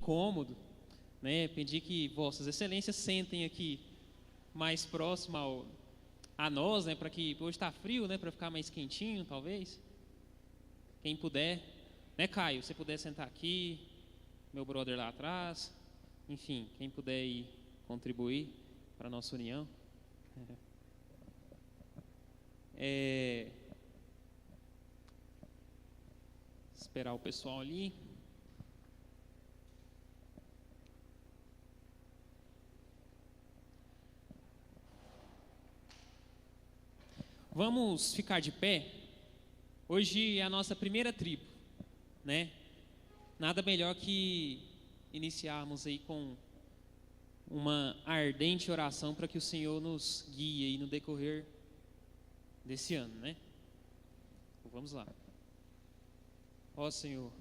cômodo, né? Pedir que vossas excelências sentem aqui mais próximo a nós, né? Para que hoje está frio, né? Para ficar mais quentinho, talvez. Quem puder, né, Caio? Se puder sentar aqui, meu brother lá atrás, enfim, quem puder ir contribuir para a nossa união. Esperar o pessoal ali. Vamos ficar de pé. Hoje é a nossa primeira tribo, né? Nada melhor que iniciarmos aí com uma ardente oração para que o Senhor nos guie aí no decorrer desse ano, né? Vamos lá. Ó Senhor,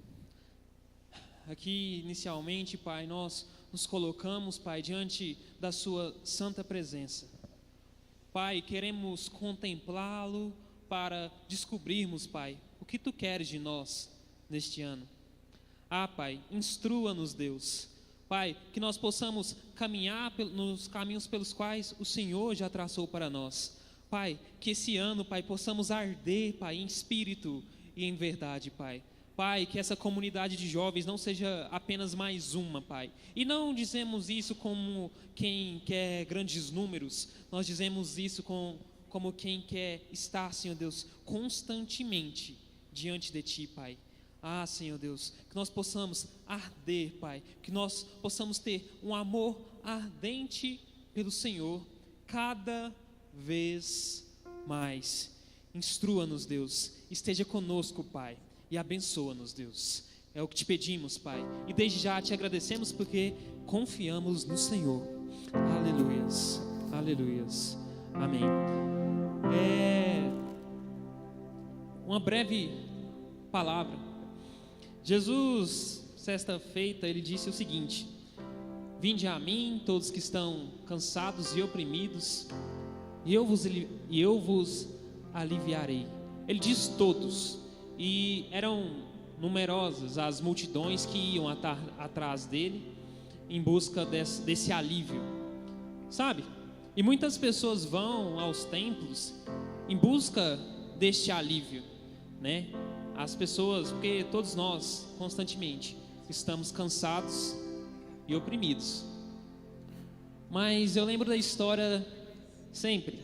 aqui inicialmente, Pai, nós nos colocamos, Pai, diante da Sua santa presença. Pai, queremos contemplá-lo para descobrirmos, Pai, o que Tu queres de nós neste ano. Pai, instrua-nos, Deus. Pai, que nós possamos caminhar nos caminhos pelos quais o Senhor já traçou para nós. Pai, que esse ano, Pai, possamos arder, Pai, em espírito e em verdade, Pai. Pai, que essa comunidade de jovens não seja apenas mais uma, Pai. E não dizemos isso como quem quer grandes números, nós dizemos isso como quem quer estar, Senhor Deus, constantemente diante de Ti, Pai. Senhor Deus, que nós possamos arder, Pai, que nós possamos ter um amor ardente pelo Senhor cada vez mais. Instrua-nos, Deus, esteja conosco, Pai, e abençoa-nos, Deus. É o que te pedimos, Pai, e desde já te agradecemos porque confiamos no Senhor. Aleluias, aleluias, amém. Uma breve palavra. Jesus, sexta-feira, ele disse o seguinte: vinde a mim, todos que estão cansados e oprimidos, e eu vos aliviarei. Ele diz todos, e eram numerosas as multidões que iam atrás dele, em busca desse alívio, sabe? E muitas pessoas vão aos templos em busca deste alívio, né? As pessoas, porque todos nós, constantemente, estamos cansados e oprimidos. Mas eu lembro da história, sempre,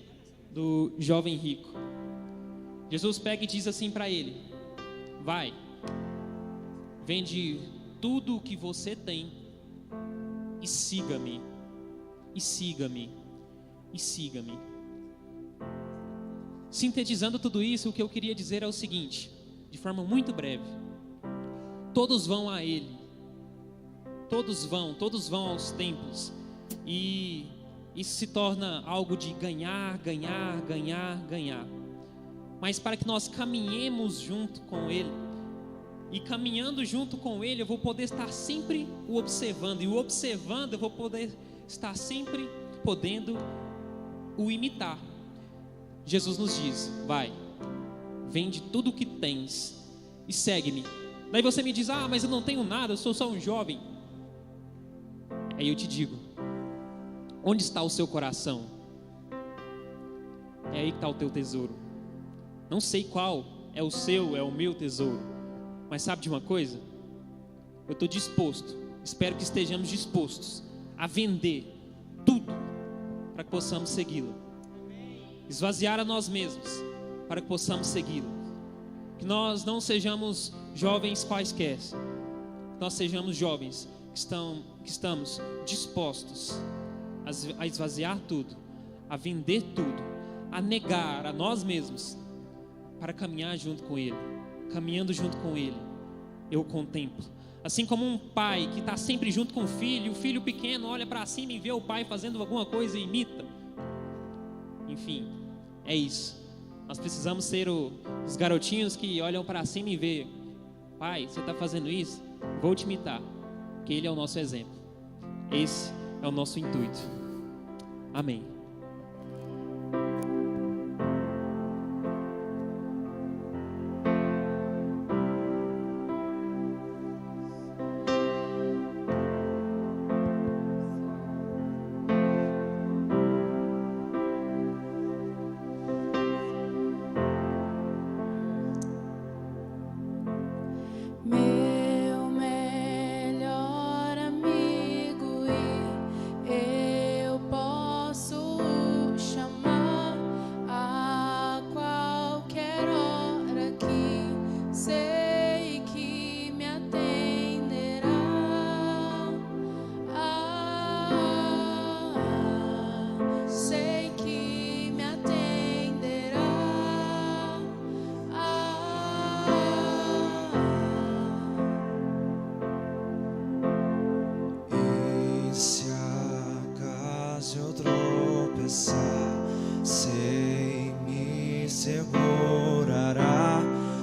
do jovem rico. Jesus pega e diz assim para ele: vai, vende tudo o que você tem e siga-me, e siga-me, e siga-me. Sintetizando tudo isso, o que eu queria dizer é o seguinte, de forma muito breve: todos vão a Ele, todos vão aos templos, e isso se torna algo de ganhar, ganhar, ganhar, ganhar. Mas para que nós caminhemos junto com Ele, e caminhando junto com Ele, eu vou poder estar sempre o observando, e o observando eu vou poder estar sempre podendo o imitar. Jesus nos diz: vai, vende tudo o que tens e segue-me. Daí você me diz: mas eu não tenho nada, eu sou só um jovem. Aí eu te digo: onde está o seu coração? É aí que está o teu tesouro. Não sei qual é o seu, é o meu tesouro, mas sabe de uma coisa? Eu estou disposto, espero que estejamos dispostos a vender tudo para que possamos segui-lo, esvaziar a nós mesmos para que possamos segui-lo. Que nós não sejamos jovens quaisquer, que nós sejamos jovens que estamos dispostos a esvaziar tudo, a vender tudo, a negar a nós mesmos para caminhar junto com Ele. Caminhando junto com Ele, eu o contemplo. Assim como um pai que está sempre junto com o filho pequeno olha para cima e vê o pai fazendo alguma coisa e imita. Enfim, é isso. Nós precisamos ser os garotinhos que olham para cima e vê: pai, você está fazendo isso? Vou te imitar, porque Ele é o nosso exemplo. Esse é o nosso intuito. Amém. tropeçar, sei me segurará.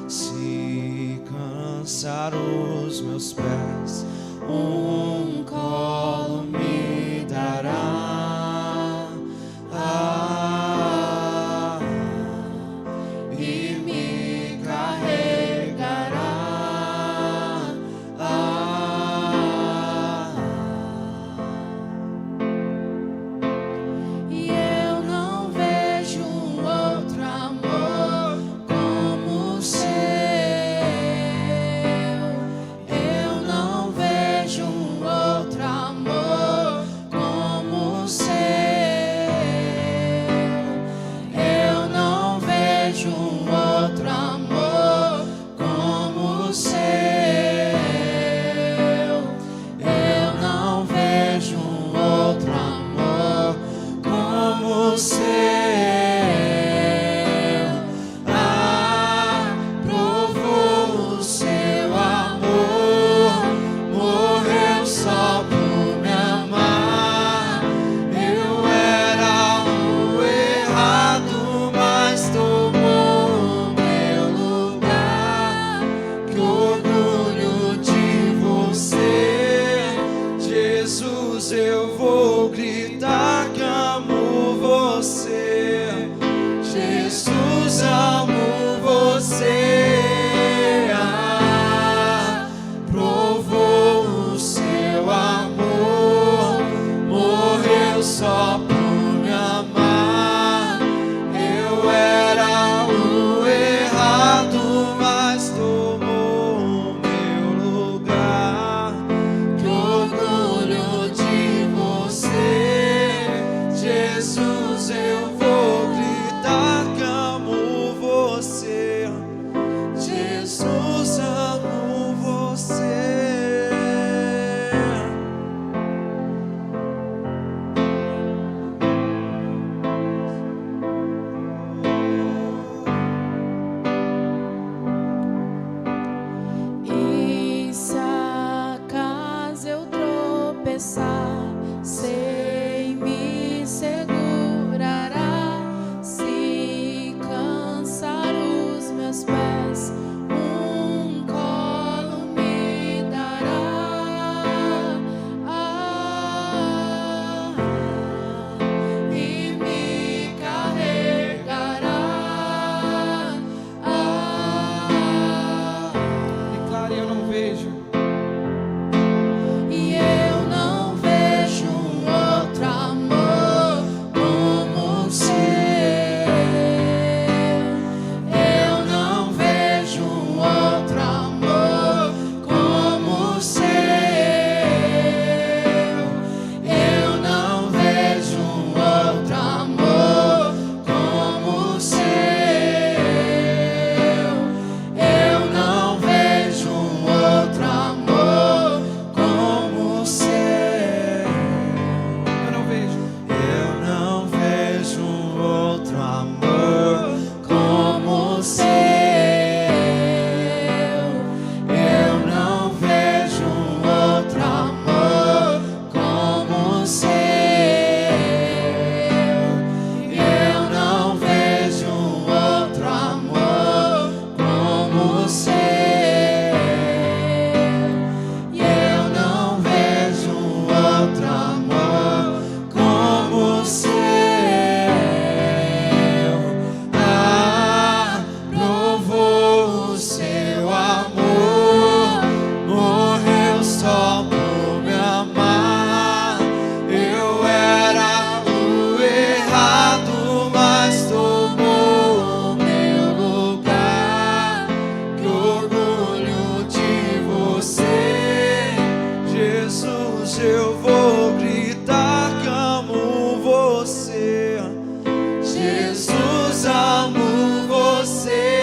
Se cansar os meus pés, um colo me dará. E me carregará. E eu não vejo outro amor como o seu. Eu não vejo outro amor como o seu. Eu não vejo outro amor como o seu. Eu não vejo outro amor como o seu. Provou o seu amor, morreu só por me amar. Eu era o errado, mas tomou o meu lugar. Que orgulho de você, Jesus, eu vou gritar que amo você. Jesus, amo você. Provou o seu amor, morreu só por me amar. Eu era o errado, mas tomou o meu lugar. Que orgulho de você, Jesus, eu vou gritar que amo você. Jesus, amo você. E se acaso eu tropeçar, sei me segurará. Se cansar os meus pés, um colo me dará. E me carregará. Declare: eu não vejo. E eu não vejo outro amor como o seu. Eu não vejo outro amor como o seu. Eu não vejo outro amor como o seu. Eu não vejo outro amor como o seu. Eu não vejo. Eu não vejo outro amor como o seu. Eu não vejo outro amor como o seu. Eu não vejo outro amor como o seu. Eu não vejo outro amor como o seu. Provou o seu amor, morreu só por me amar. Eu era o errado, mas tomou o meu lugar. Que orgulho de você, Jesus, eu vou gritar que amo você. Jesus, amo você.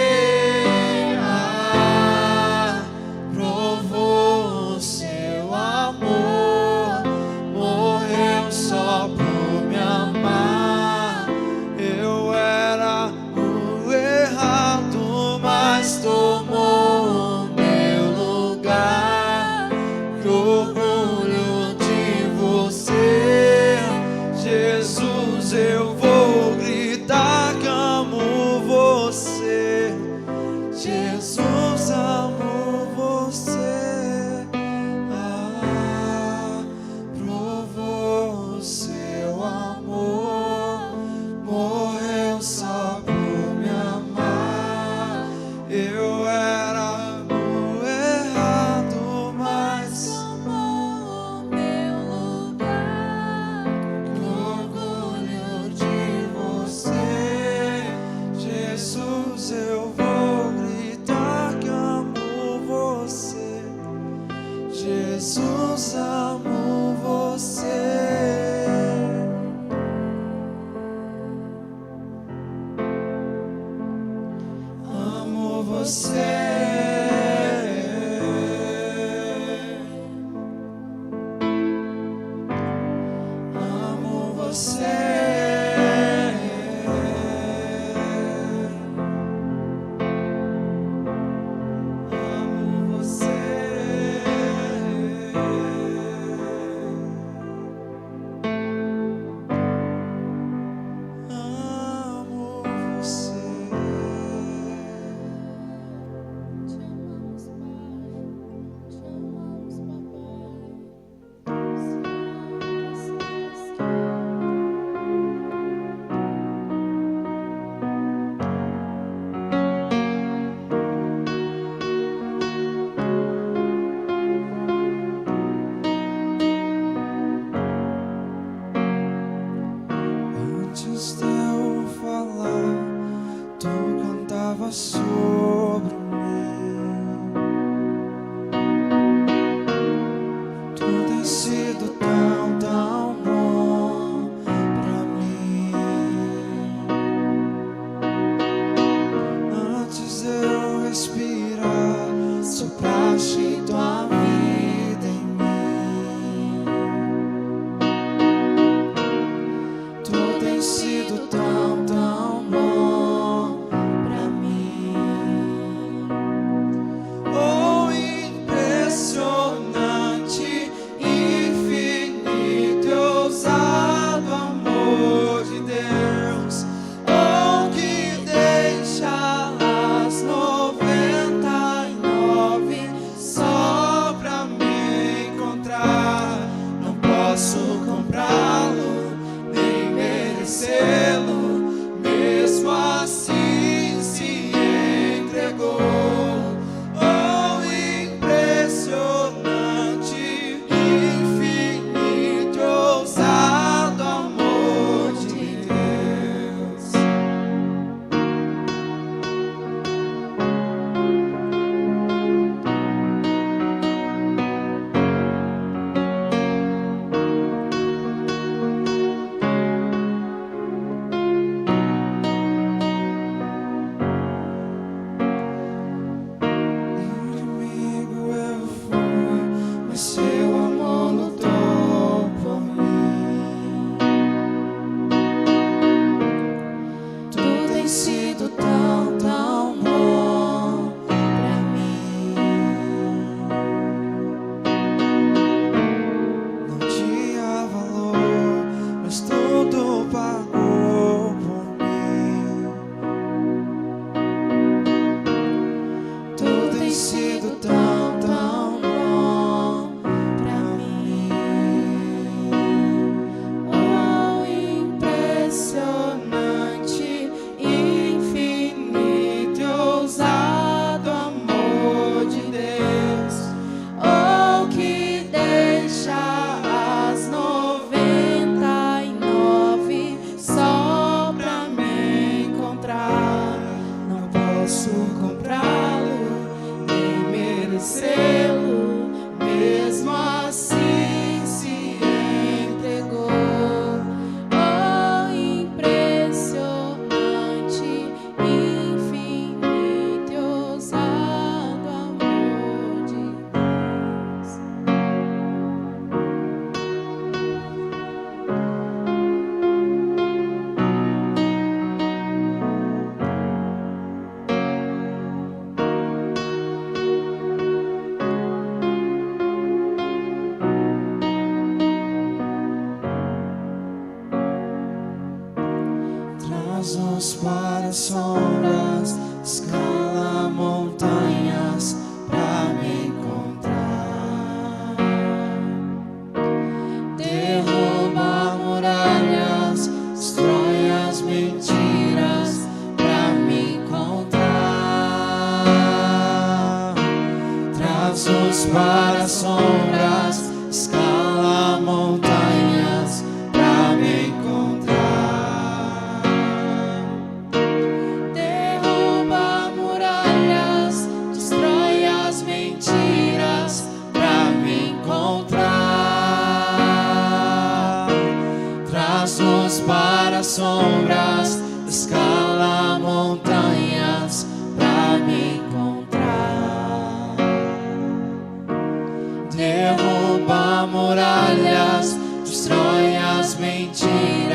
Provou o seu amor, morreu só por me amar. Eu era o errado, mas tomou o meu lugar. Que orgulho de você. Antes de eu falar, tu cantava sobre mim. Tu tens sido tão, tão bom pra mim. Antes de eu respirar, sopraste tua vida em mim. Tu tens sido tão, tão bom pra mim. Oh, impressionante, infinito e ousado amor de Deus. Oh, que deixa as 99 só pra me encontrar. Não posso comprá-lo, nem merecê-lo, mesmo assim se entregou. Oh, impressionante, infinito e ousado amor de Deus. Inimigo eu fui, mas seu amor lutou por mim. Tu tens sido tão, tão bom pra mim. Não tinha valor, mas tudo pagou por mim. Tu tens sido tão, tão bom pra mim. Oh, impressionante, infinito e ousado amor de Deus. Oh, que deixa as 99 só pra me encontrar. Não posso comprá-lo, nem merecê-lo, mesmo assim se entregou. Oh, impressionante, infinito e ousado amor de Deus. Traz-nos para as sombras, escala montanhas pra me encontrar. Derruba muralhas, destrói as mentiras pra me encontrar. Traz-nos para as sombras, escala montanhas pra me encontrar. Derruba muralhas, destrói as mentiras pra me encontrar. Traz-nos para as sombras, escala montanhas pra me encontrar. Derruba muralhas, destrói as mentiras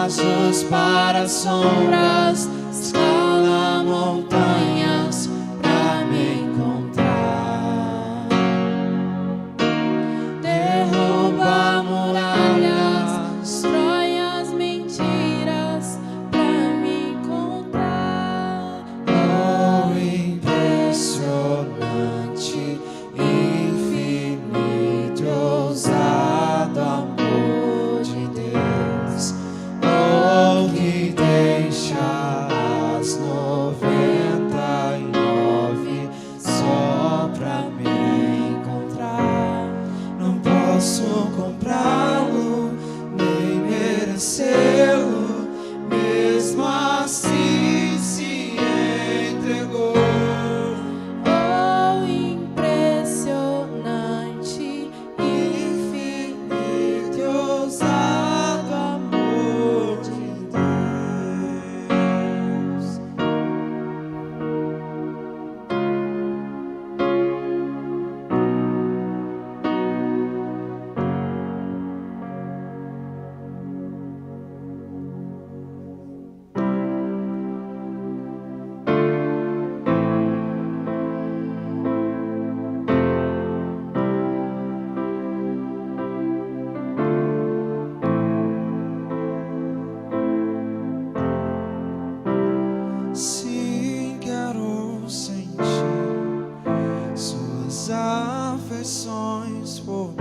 traços para sombras, escala montanhas pra me encontrar. Derruba muralhas, destrói as mentiras pra me encontrar. oh impressionante, infinito, ousado amor de Deus, oh que deixa as 99 só pra me encontrar. Não posso comprá-lo, nem merecê-lo, mesmo assim se entregou. Oh, impressionante, infinito e ousado amor de Deus. Sim, quero sentir suas afeições por mim.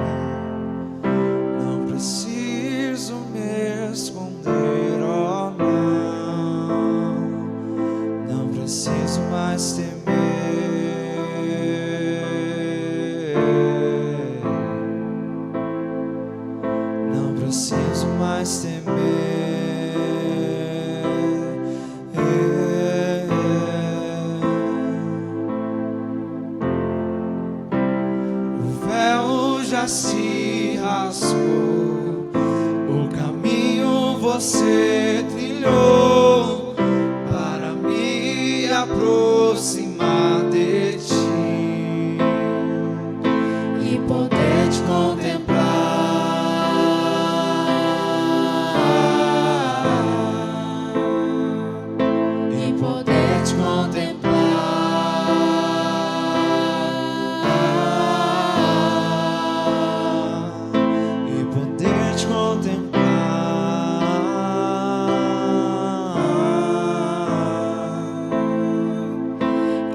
Não preciso me esconder, oh não. Não preciso mais temer. Não preciso mais temer. O véu já se rasgou, o caminho você trilhou para me aproximar de ti e poder te contemplar, e poder te contemplar, e poder te contemplar,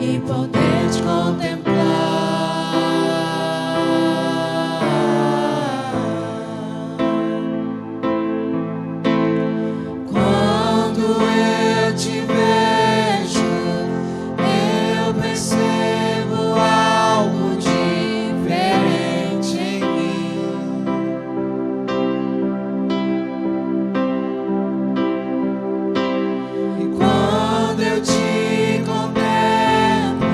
e poder te contemplar. Quando eu te vejo, eu percebo algo diferente em mim. E quando eu te contemplo,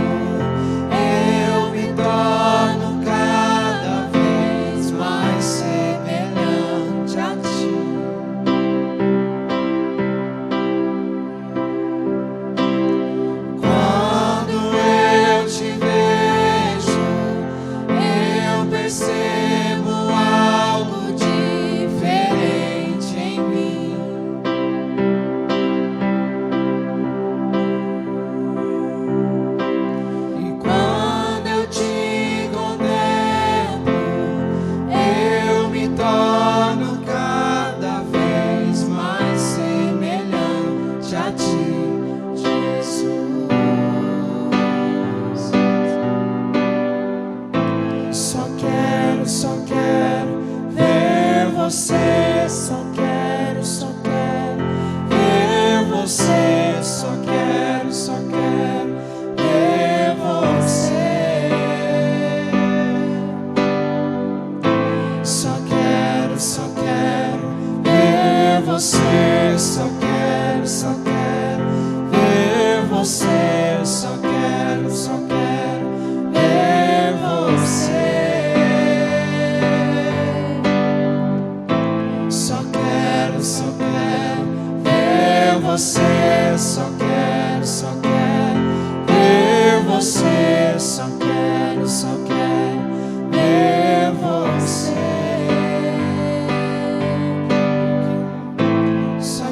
eu me torno cada vez mais semelhante a ti. Quando eu te vejo, eu percebo algo diferente em mim. E quando eu te contemplo, eu me torno cada vez mais semelhante a ti, Jesus. Só quero ver você. Só quero ver você. Só quero ver você. Só quero ver você. Só quero ver você. Só quero ver você. Só quero ver você. Só quero ver você. Só quero ver você. Só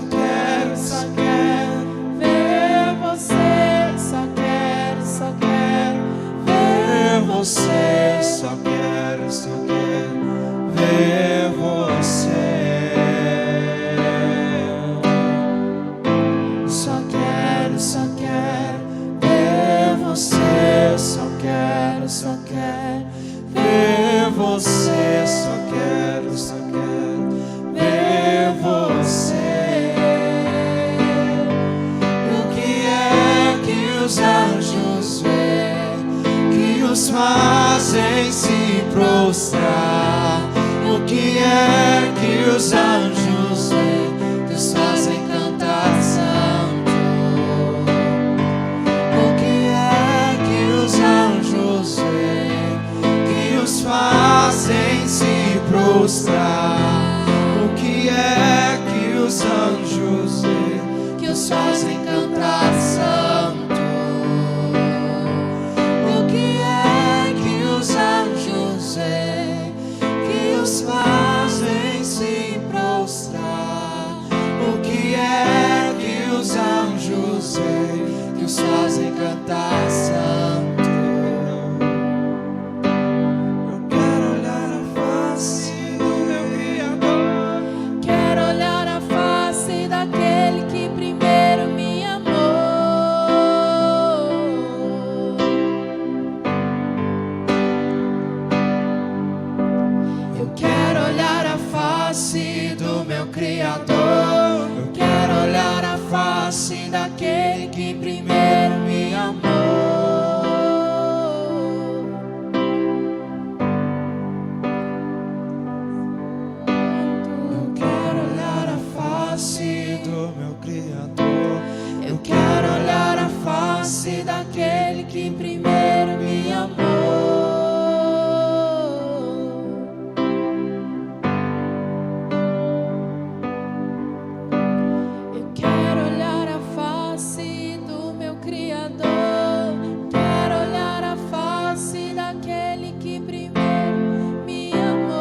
prostrar. O que é que os anjos veem, que os fazem cantar santo? O que é que os anjos veem, que os fazem se prostrar? O que é que os anjos veem, que os fazem cantar santo? O que é que os anjos veem, que os fazem se prostrar? O que é que os anjos veem, que os fazem cantar santo? Eu quero olhar a face do meu Criador. Quero olhar a face daquele que primeiro me amou. Eu quero olhar a face do meu Criador. Eu quero olhar a face daquele que primeiro me amou. Eu quero olhar a face do meu Criador. Eu quero olhar a face daquele que primeiro me amou. Eu quero olhar a face do meu Criador. Quero olhar a face daquele que primeiro me amou.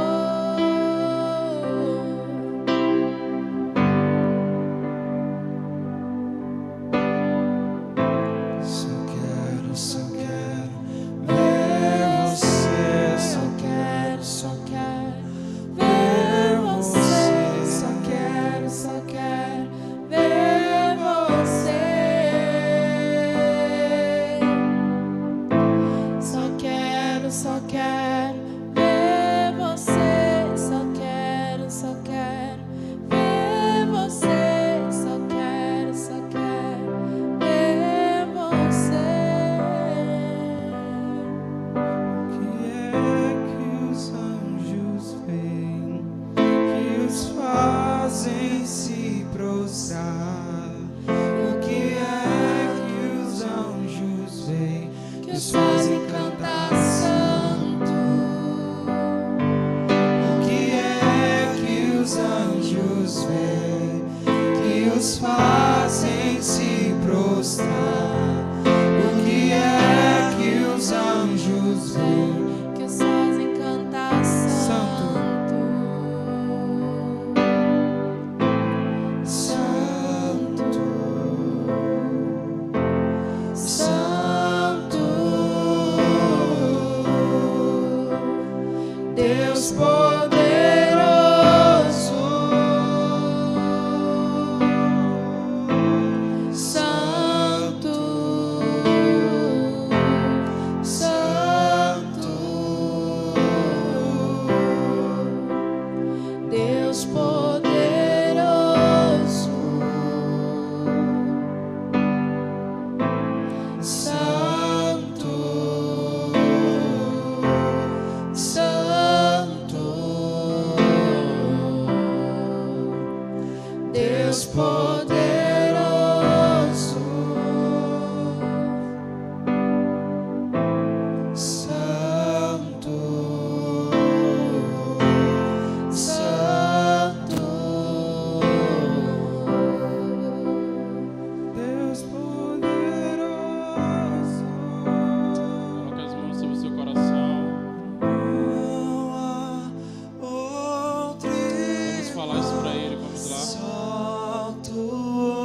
Só quero ver você. Só quero ver você. Só quero ver você. Só quero ver você. Só quero ver você. Só quero ver você. Que é que os anjos veem, que os fazem se prostrar? O que é que os anjos veem, Que os fazem cantar santo. o que é que os anjos veem, que os fazem se prostrar? O que é que os anjos veem? Que os fazem cantar santo. Santo, Santo, Deus poderoso. Santo, Santo, Deus poderoso. Santo, Santo, Deus poderoso. Santo, Santo, Deus poderoso. Coloque as mãos sobre o seu coração. Não há outro Vamos falar isso pra Ele. Vamos lá. só tu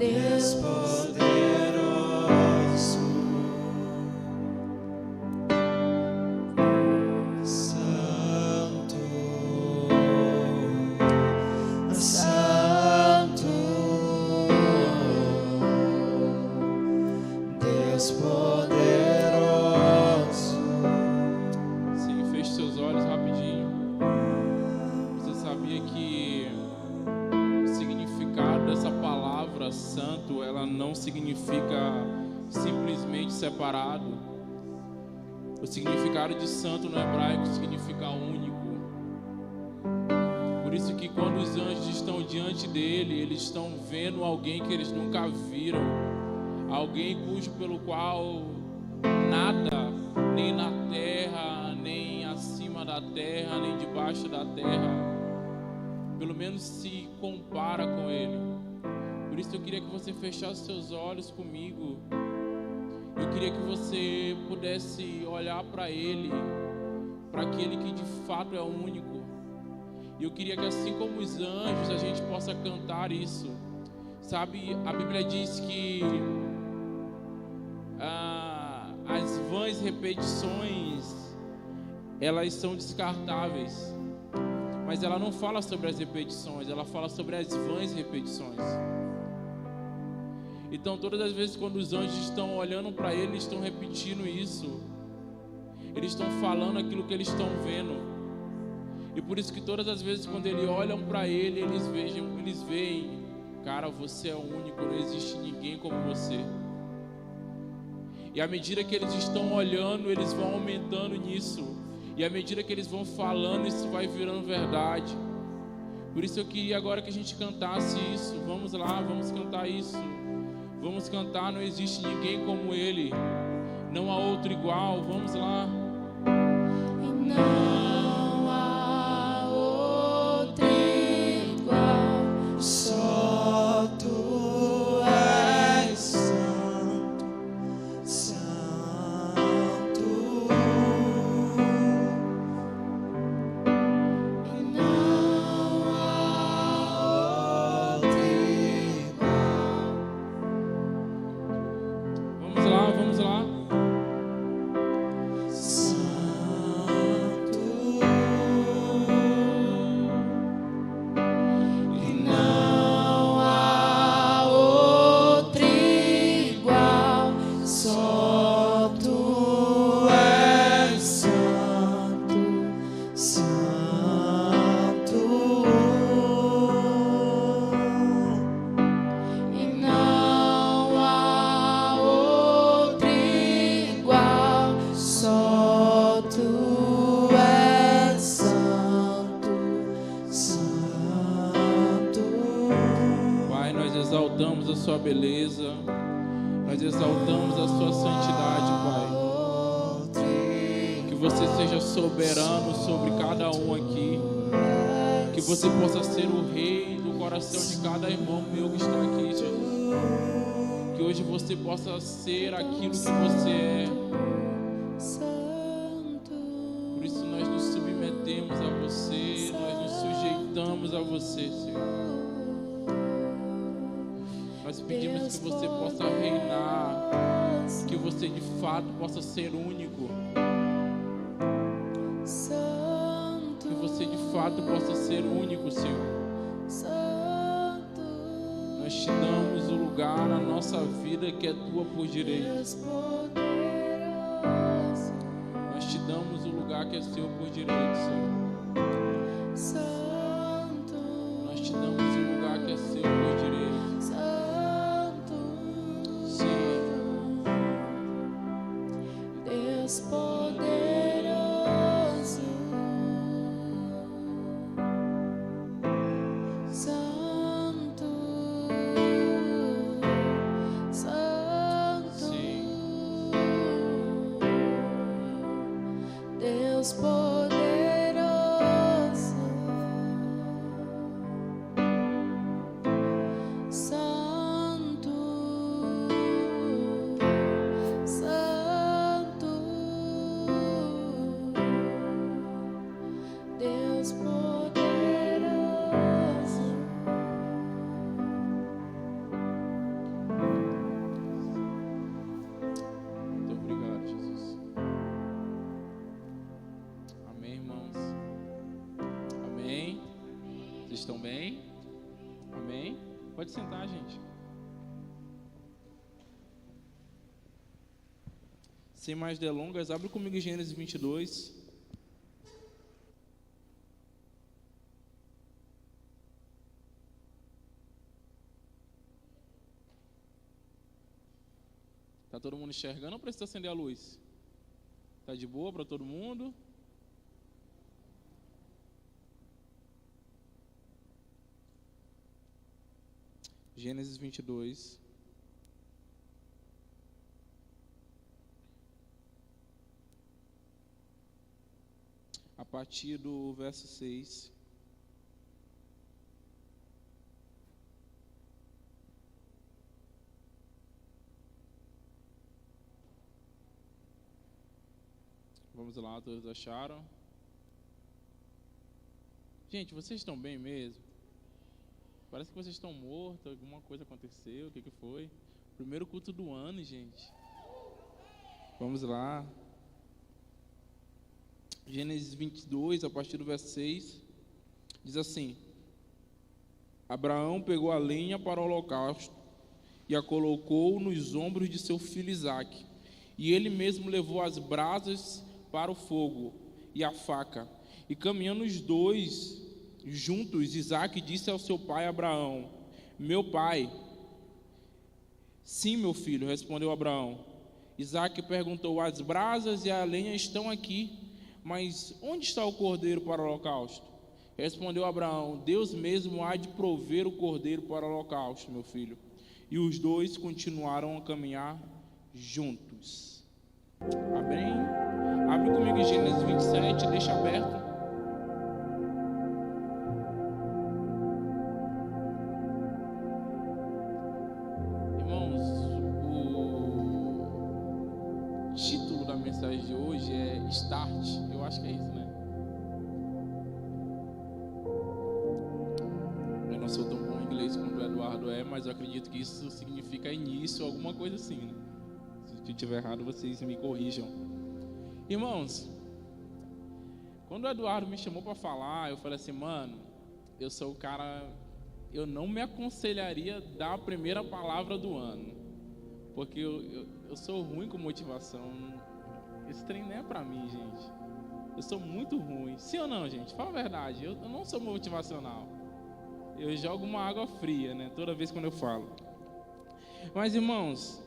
Deus poderoso, Santo, Santo, Deus poderoso. Sim, feche seus olhos rapidinho. Você sabia que o significado dessa palavra santo, ela não significa simplesmente separado. O significado de santo no hebraico significa único. Por isso que quando os anjos estão diante dele, eles estão vendo alguém que eles nunca viram. Alguém pelo qual nada, nem na terra, nem acima da terra, nem debaixo da terra, pelo menos se compara com ele. Por isso eu queria que você fechasse seus olhos comigo. Eu queria que você pudesse olhar para ele, para aquele que de fato é único. E eu queria que, assim como os anjos, a gente possa cantar isso. Sabe, a Bíblia diz que as vãs repetições, elas são descartáveis. Mas ela não fala sobre as repetições, ela fala sobre as vãs repetições. Então, todas as vezes quando os anjos estão olhando para ele, eles estão repetindo isso. Eles estão falando aquilo que eles estão vendo. E por isso que todas as vezes quando eles olham para ele, eles veem, cara, você é único, não existe ninguém como você. E à medida que eles estão olhando, eles vão aumentando nisso. E à medida que eles vão falando, isso vai virando verdade. Por isso eu queria agora que a gente cantasse isso. Vamos lá, vamos cantar isso. Vamos cantar, não existe ninguém como ele. Não há outro igual, vamos lá. E não há outro igual, Só tu és santo, santo. e não há outro igual. Vamos lá, vamos lá. Santo, e não há outro igual, só tu és santo, santo. E não há outro igual, só tu és santo, Santo, Pai, nós exaltamos a sua beleza. Nós exaltamos a sua santidade, Pai. Que você seja soberano sobre cada um aqui. Que você possa ser o rei do coração de cada irmão meu que está aqui, Jesus. Que hoje você possa ser aquilo que você é. santo. Por isso nós nos submetemos a você, nós nos sujeitamos a você, Senhor. Nós pedimos que você possa reinar, que você de fato possa ser único, Santo, que você de fato possa ser único, Senhor. santo, Nós te damos o lugar na nossa vida que é tua por direito. Deus poderoso, Nós te damos o lugar que é seu por direito, Senhor. santo, Nós te damos o lugar que é seu por direito. santo, Sim. Deus poderoso, santo, santo, Sim. Deus poderoso, santo, santo, Deus poderoso. estão bem? Amém? Pode sentar, gente. Sem mais delongas, abre comigo em Gênesis 22. Tá todo mundo enxergando ou precisa acender a luz? Tá de boa para todo mundo? Gênesis 22. A partir do verso 6. Vamos lá, todos acharam? Gente, vocês estão bem mesmo? Parece que vocês estão mortos, alguma coisa aconteceu, o que foi? Primeiro culto do ano, gente. Vamos lá. Gênesis 22, a partir do verso 6, diz assim: Abraão pegou a lenha para o holocausto e a colocou nos ombros de seu filho Isaque. E ele mesmo levou as brasas para o fogo e a faca. E caminhando os dois juntos, Isaque disse ao seu pai Abraão: Meu pai. Sim, meu filho, respondeu Abraão. Isaque perguntou: As brasas e a lenha estão aqui, mas onde está o cordeiro para o holocausto? Respondeu Abraão: Deus mesmo há de prover o cordeiro para o holocausto, meu filho. E os dois continuaram a caminhar juntos. Amém? Abre comigo em Gênesis 27, deixa aberto. Irmãos, o título da mensagem de hoje é Start. Eu acho que é isso, né? Eu não sou tão bom em inglês quanto o Eduardo é, mas eu acredito que isso significa início, alguma coisa assim, né? Se eu estiver errado, vocês me corrijam. Irmãos, quando o Eduardo me chamou para falar, eu falei assim: mano, eu sou o cara, eu não me aconselharia a dar a primeira palavra do ano, porque eu sou ruim com motivação. Esse trem não é pra mim, gente. Eu sou muito ruim. Sim ou não, gente? Fala a verdade, eu não sou motivacional. Eu jogo uma água fria, né? Toda vez quando eu falo. Mas, irmãos,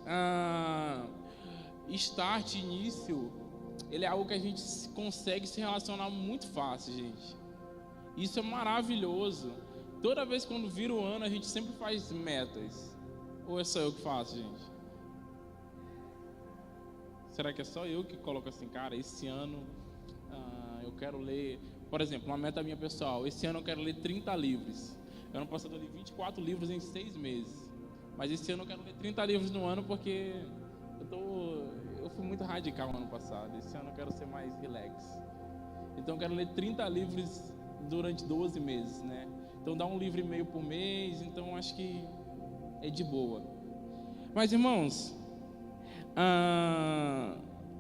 start, início, ele é algo que a gente consegue se relacionar muito fácil, gente. Isso é maravilhoso. Toda vez quando vira o ano, a gente sempre faz metas. Ou é só eu que faço, gente? Será que é só eu que coloco assim, cara, esse ano eu quero ler, por exemplo, uma meta minha pessoal, esse ano eu quero ler 30 livros. Ano passado eu li 24 livros em 6 meses. Mas esse ano eu quero ler 30 livros no ano porque eu fui muito radical no ano passado. Esse ano eu quero ser mais relax. Então eu quero ler 30 livros durante 12 meses, né? Então dá um livro e meio por mês, então acho que é de boa. Mas, irmãos,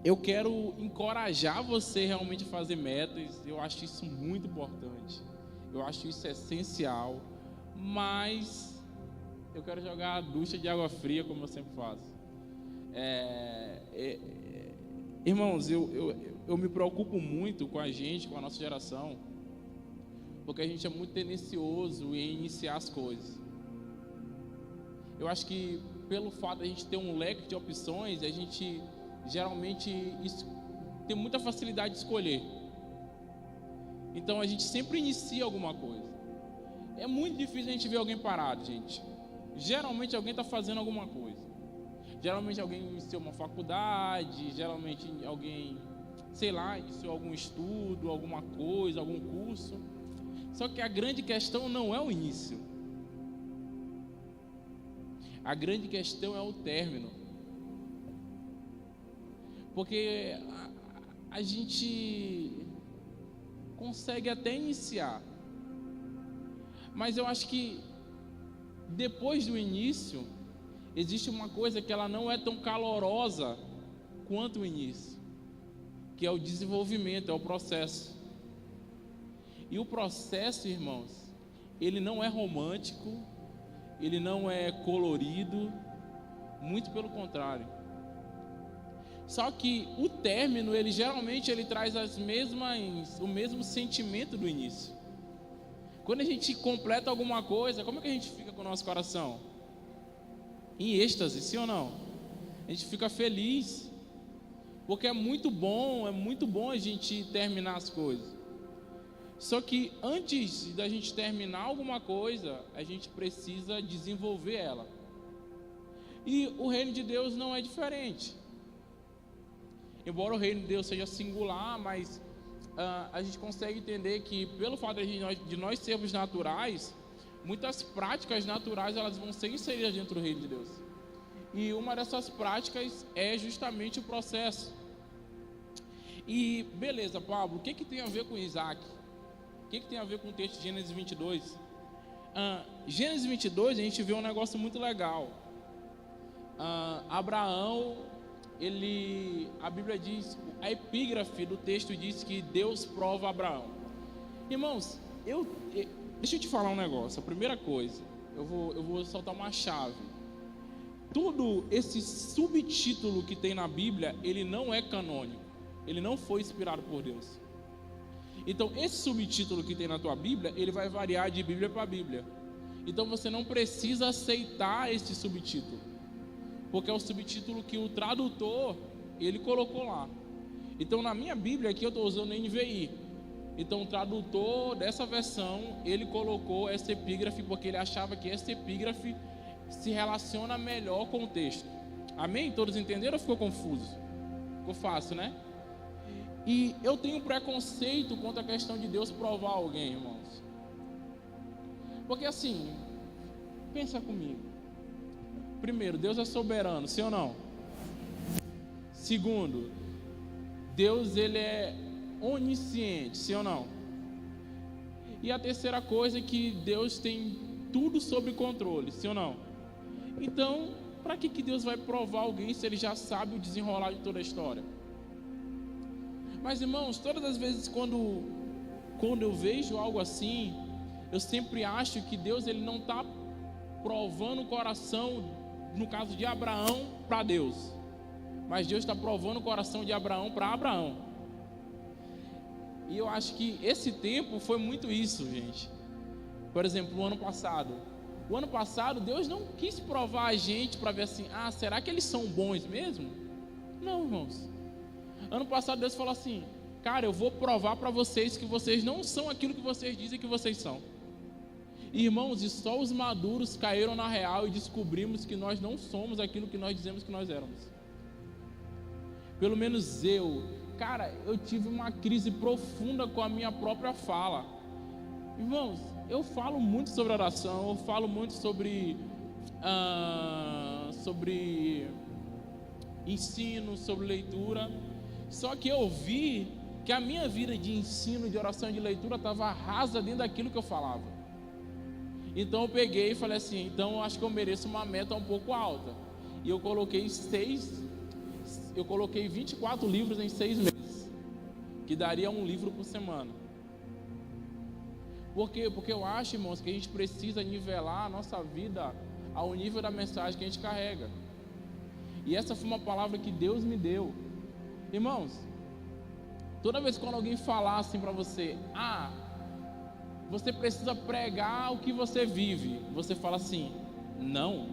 eu quero encorajar você realmente a fazer metas. Eu acho isso muito importante. Eu acho isso essencial. Mas eu quero jogar a ducha de água fria, como eu sempre faço. Irmãos, eu me preocupo muito com a gente, com a nossa geração, porque a gente é muito tendencioso em iniciar as coisas. Eu acho que pelo fato de a gente ter um leque de opções, a gente geralmente tem muita facilidade de escolher. Então a gente sempre inicia alguma coisa. É muito difícil a gente ver alguém parado, gente. Geralmente alguém está fazendo alguma coisa. Geralmente alguém iniciou uma faculdade, geralmente alguém, sei lá, iniciou algum estudo, alguma coisa, algum curso. Só que a grande questão não é o início. A grande questão é o término. Porque a gente consegue até iniciar. Mas eu acho que depois do início, existe uma coisa que ela não é tão calorosa quanto o início, que é o desenvolvimento, é o processo. E o processo, irmãos, ele não é romântico, ele não é colorido, muito pelo contrário. Só que o término, ele geralmente traz o mesmo sentimento do início. Quando a gente completa alguma coisa, como é que a gente fica com o nosso coração? Em êxtase, sim ou não? A gente fica feliz, porque é muito bom a gente terminar as coisas. Só que antes da gente terminar alguma coisa, a gente precisa desenvolver ela. E o reino de Deus não é diferente. Embora o reino de Deus seja singular, mas a gente consegue entender que, pelo fato de nós sermos naturais, muitas práticas naturais elas vão ser inseridas dentro do reino de Deus. E uma dessas práticas é justamente o processo. E beleza, Pablo, o que tem a ver com Isaac? O que tem a ver com o texto de Gênesis 22? Gênesis 22 a gente vê um negócio muito legal. Abraão, a Bíblia diz, a epígrafe do texto diz que Deus prova Abraão. Irmãos, deixa eu te falar um negócio. A primeira coisa, eu vou soltar uma chave. Todo esse subtítulo que tem na Bíblia, ele não é canônico. Ele não foi inspirado por Deus. Então, esse subtítulo que tem na tua Bíblia, ele vai variar de Bíblia para Bíblia. Então, você não precisa aceitar esse subtítulo, porque é o subtítulo que o tradutor, ele colocou lá. Então, na minha Bíblia aqui, eu estou usando NVI. Então, o tradutor dessa versão, ele colocou essa epígrafe, porque ele achava que essa epígrafe se relaciona melhor com o texto. Amém? Todos entenderam ou ficou confuso? Ficou fácil, né? E eu tenho preconceito contra a questão de Deus provar alguém, irmãos. Porque assim, pensa comigo. Primeiro, Deus é soberano, sim ou não? Segundo, Deus ele é onisciente, sim ou não? E a terceira coisa é que Deus tem tudo sob controle, sim ou não? Então, para que Deus vai provar alguém se ele já sabe o desenrolar de toda a história? Mas, irmãos, todas as vezes quando eu vejo algo assim, eu sempre acho que Deus ele não está provando o coração, no caso de Abraão, para Deus, mas Deus está provando o coração de Abraão para Abraão. E eu acho que esse tempo foi muito isso, gente. Por exemplo, o ano passado Deus não quis provar a gente para ver assim, será que eles são bons mesmo? Não, irmãos. Ano passado Deus falou assim, cara, eu vou provar para vocês que vocês não são aquilo que vocês dizem que vocês são. Irmãos, e só os maduros caíram na real e descobrimos que nós não somos aquilo que nós dizemos que nós éramos. Pelo menos eu tive uma crise profunda com a minha própria fala. Irmãos, eu falo muito sobre oração, eu falo muito sobre ensino, sobre leitura. Só que eu vi que a minha vida de ensino, de oração e de leitura estava rasa dentro daquilo que eu falava. Então eu peguei e falei assim, então eu acho que eu mereço uma meta um pouco alta. E eu coloquei 24 livros em 6 meses, que daria um livro por semana. Por quê? Porque eu acho, irmãos, que a gente precisa nivelar a nossa vida ao nível da mensagem que a gente carrega. E essa foi uma palavra que Deus me deu. Irmãos, toda vez quando alguém falar assim para você, você precisa pregar o que você vive, você fala assim, não.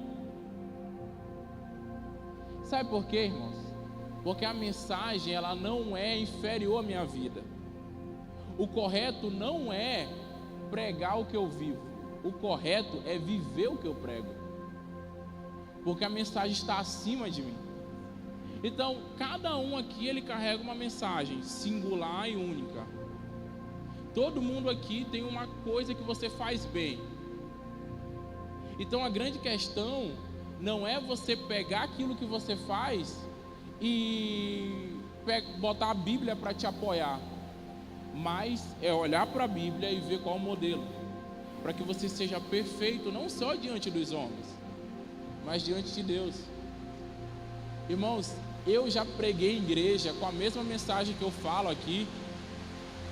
Sabe por quê, irmãos? Porque a mensagem, ela não é inferior à minha vida. O correto não é pregar o que eu vivo. O correto é viver o que eu prego. Porque a mensagem está acima de mim. Então, cada um aqui, ele carrega uma mensagem singular e única. Todo mundo aqui tem uma coisa que você faz bem. Então, a grande questão não é você pegar aquilo que você faz e botar a Bíblia para te apoiar, mas é olhar para a Bíblia e ver qual é o modelo, para que você seja perfeito, não só diante dos homens, mas diante de Deus. Irmãos, eu já preguei em igreja com a mesma mensagem que eu falo aqui.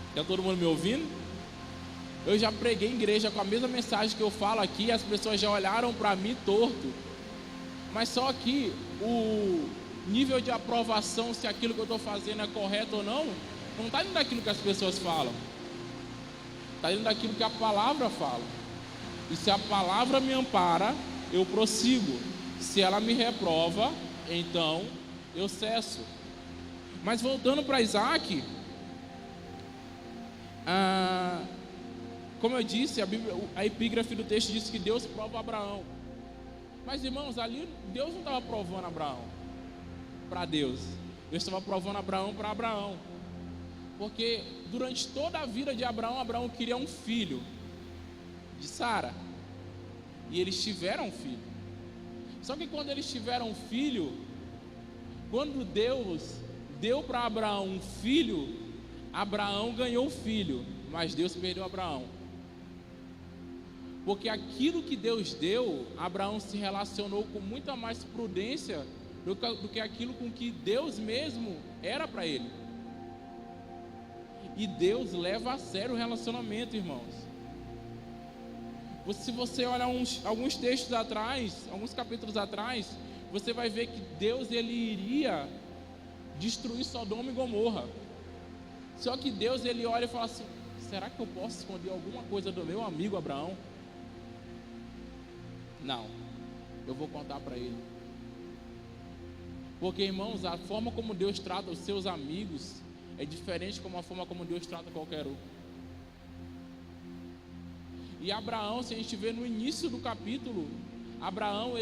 Está todo mundo me ouvindo? Eu já preguei em igreja com a mesma mensagem que eu falo aqui, e as pessoas já olharam para mim torto. Mas só que o nível de aprovação, se aquilo que eu estou fazendo é correto ou não está dentro daquilo que as pessoas falam. Está dentro daquilo que a palavra fala. E se a palavra me ampara, eu prossigo. Se ela me reprova, então eu cesso. Mas voltando para Isaac, como eu disse, a epígrafe do texto diz que Deus prova Abraão. Mas irmãos, ali Deus não estava provando Abraão para Deus. Deus estava provando Abraão para Abraão. Porque durante toda a vida de Abraão, Abraão queria um filho de Sara. E eles tiveram um filho. Só que quando eles tiveram um filho, quando Deus deu para Abraão um filho, Abraão ganhou o filho, mas Deus perdeu Abraão. Porque aquilo que Deus deu, Abraão se relacionou com muita mais prudência do que aquilo com que Deus mesmo era para ele. E Deus leva a sério o relacionamento, irmãos. Se você olhar alguns textos atrás, alguns capítulos atrás, você vai ver que Deus ele iria destruir Sodoma e Gomorra. Só que Deus ele olha e fala assim: será que eu posso esconder alguma coisa do meu amigo Abraão? Não, eu vou contar para ele. Porque, irmãos, a forma como Deus trata os seus amigos é diferente como a forma como Deus trata qualquer um. E Abraão, se a gente vê no início do capítulo, Abraão,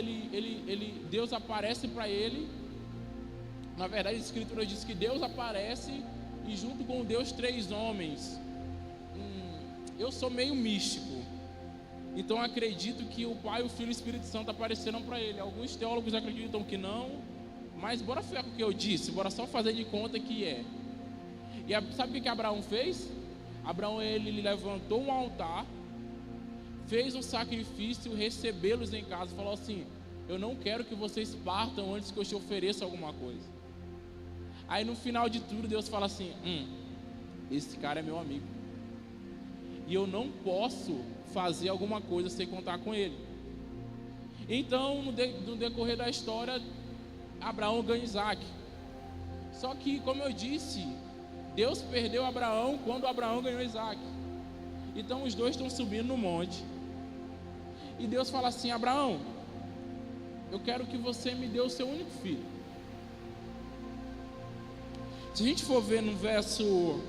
Deus aparece para ele. Na verdade, a Escritura diz que Deus aparece e junto com Deus 3 homens. Eu sou meio místico, então acredito que o Pai, o Filho e o Espírito Santo apareceram para ele. Alguns teólogos acreditam que não, mas bora ficar com o que eu disse, bora só fazer de conta que é. E sabe o que Abraão fez? Abraão ele levantou um altar, fez um sacrifício, recebê-los em casa, falou assim: eu não quero que vocês partam antes que eu te ofereça alguma coisa. Aí no final de tudo Deus fala assim: esse cara é meu amigo, e eu não posso fazer alguma coisa sem contar com ele. Então no decorrer da história, Abraão ganha Isaac. Só que, como eu disse, Deus perdeu Abraão quando Abraão ganhou Isaac. Então os dois estão subindo no monte, e Deus fala assim: Abraão, eu quero que você me dê o seu único filho. Se a gente for ver no verso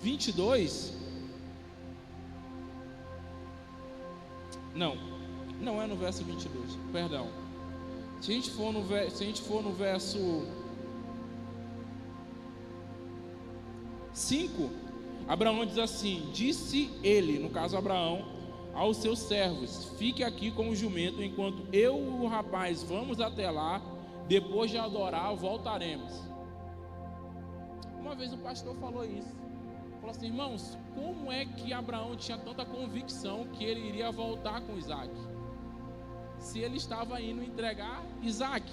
22, não é no verso 22, perdão. Se a gente for no verso 5, Abraão diz assim: disse ele, no caso Abraão, aos seus servos: fique aqui com o jumento, enquanto eu e o rapaz vamos até lá, depois de adorar voltaremos. Uma vez o pastor falou isso, falou assim: irmãos, como é que Abraão tinha tanta convicção que ele iria voltar com Isaac, se ele estava indo entregar Isaac?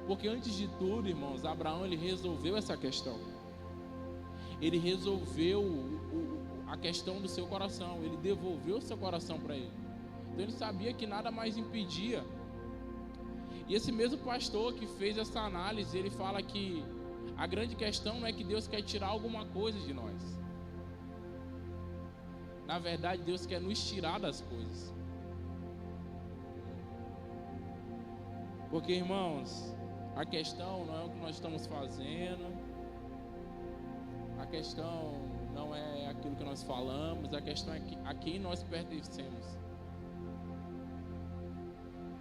Porque antes de tudo, irmãos, Abraão ele resolveu essa questão. Ele resolveu a questão do seu coração. Ele devolveu o seu coração para ele. Então ele sabia que nada mais impedia. E esse mesmo pastor que fez essa análise, ele fala que a grande questão não é que Deus quer tirar alguma coisa de nós. Na verdade, Deus quer nos tirar das coisas. Porque, irmãos, a questão não é o que nós estamos fazendo, a questão não é aquilo que nós falamos, a questão é a quem nós pertencemos.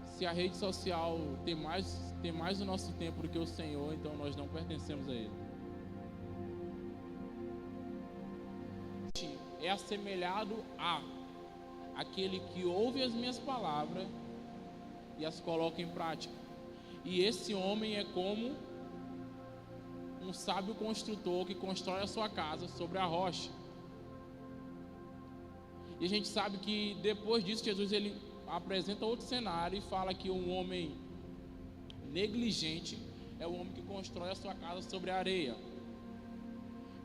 Se a rede social tem mais o nosso tempo do que o Senhor, então nós não pertencemos a Ele. É assemelhado a aquele que ouve as minhas palavras e as coloca em prática. E esse homem é como um sábio construtor que constrói a sua casa sobre a rocha. E a gente sabe que depois disso Jesus ele apresenta outro cenário e fala que um homem negligente é o homem que constrói a sua casa sobre a areia.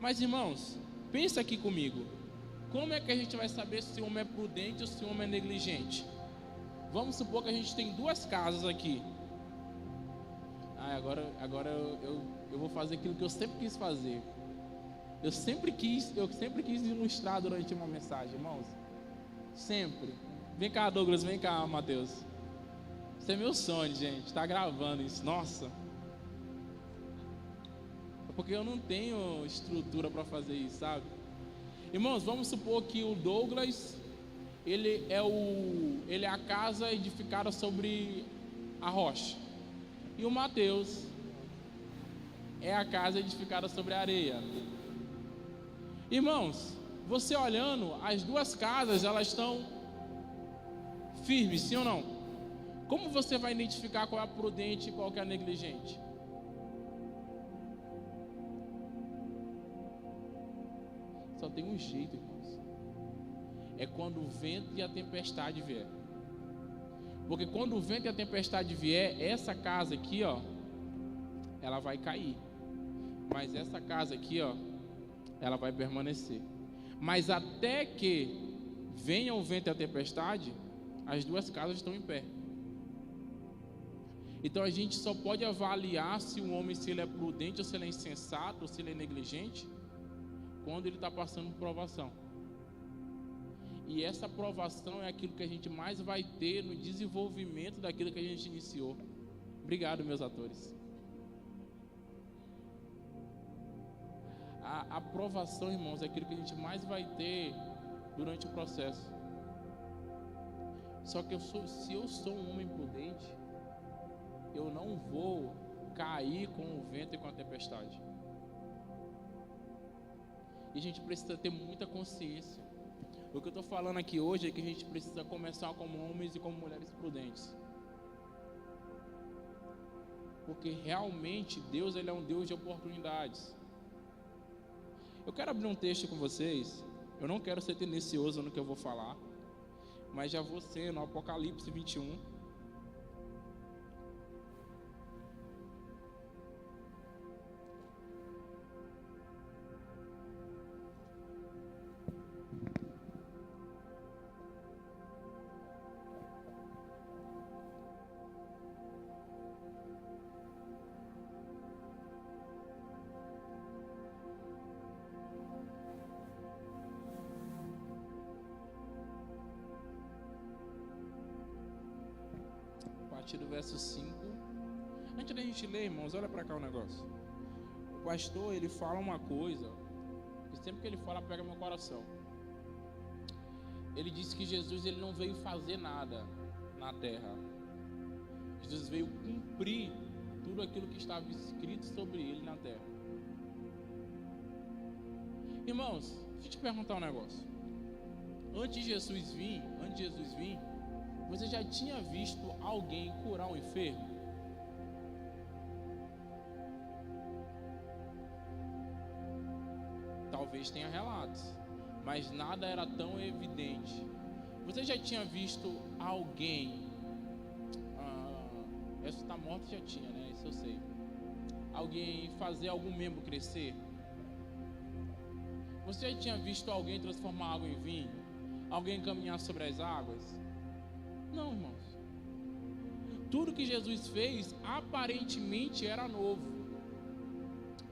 Mas, irmãos, pensa aqui comigo. Como é que a gente vai saber se o homem é prudente ou se o homem é negligente? Vamos supor que a gente tem duas casas aqui. Agora eu vou fazer aquilo que eu sempre quis fazer. Eu sempre quis ilustrar durante uma mensagem, irmãos. Sempre. Vem cá, Douglas, vem cá, Mateus. Isso é meu sonho, gente. Tá gravando isso. Nossa. É porque eu não tenho estrutura para fazer isso, sabe? Irmãos, vamos supor que o Douglas, ele é a casa edificada sobre a rocha. E o Mateus é a casa edificada sobre a areia. Irmãos, você olhando, as duas casas, elas estão firmes, sim ou não? Como você vai identificar qual é a prudente e qual é a negligente? Só tem um jeito, irmãos. É quando o vento e a tempestade vier. Porque quando o vento e a tempestade vier, essa casa aqui, ó, ela vai cair. Mas essa casa aqui, ó, ela vai permanecer. Mas até que venha o vento e a tempestade, as duas casas estão em pé. Então a gente só pode avaliar se o homem, se ele é prudente ou se ele é insensato ou se ele é negligente, quando ele está passando por provação. E essa provação é aquilo que a gente mais vai ter no desenvolvimento daquilo que a gente iniciou. Obrigado, meus atores. A provação, irmãos, é aquilo que a gente mais vai ter durante o processo. Só que se eu sou um homem prudente, eu não vou cair com o vento e com a tempestade. E a gente precisa ter muita consciência. O que eu estou falando aqui hoje é que a gente precisa começar como homens e como mulheres prudentes. Porque realmente Deus, ele é um Deus de oportunidades. Eu quero abrir um texto com vocês. Eu não quero ser tendencioso no que eu vou falar, mas já vou ser no Apocalipse 21. A partir do verso 5. Antes da gente ler, irmãos, olha para cá o negócio. O pastor, ele fala uma coisa que sempre que ele fala pega meu coração. Ele disse que Jesus, ele não veio fazer nada na terra. Jesus veio cumprir tudo aquilo que estava escrito sobre ele na terra. Irmãos, deixa eu te perguntar um negócio. Antes de Jesus vir, você já tinha visto alguém curar um enfermo? Talvez tenha relatos, mas nada era tão evidente. Você já tinha visto alguém ressuscitar morto? Já tinha, né? Isso eu sei. Alguém fazer algum membro crescer? Você já tinha visto alguém transformar água em vinho? Alguém caminhar sobre as águas? Não, irmãos. Tudo que Jesus fez aparentemente era novo.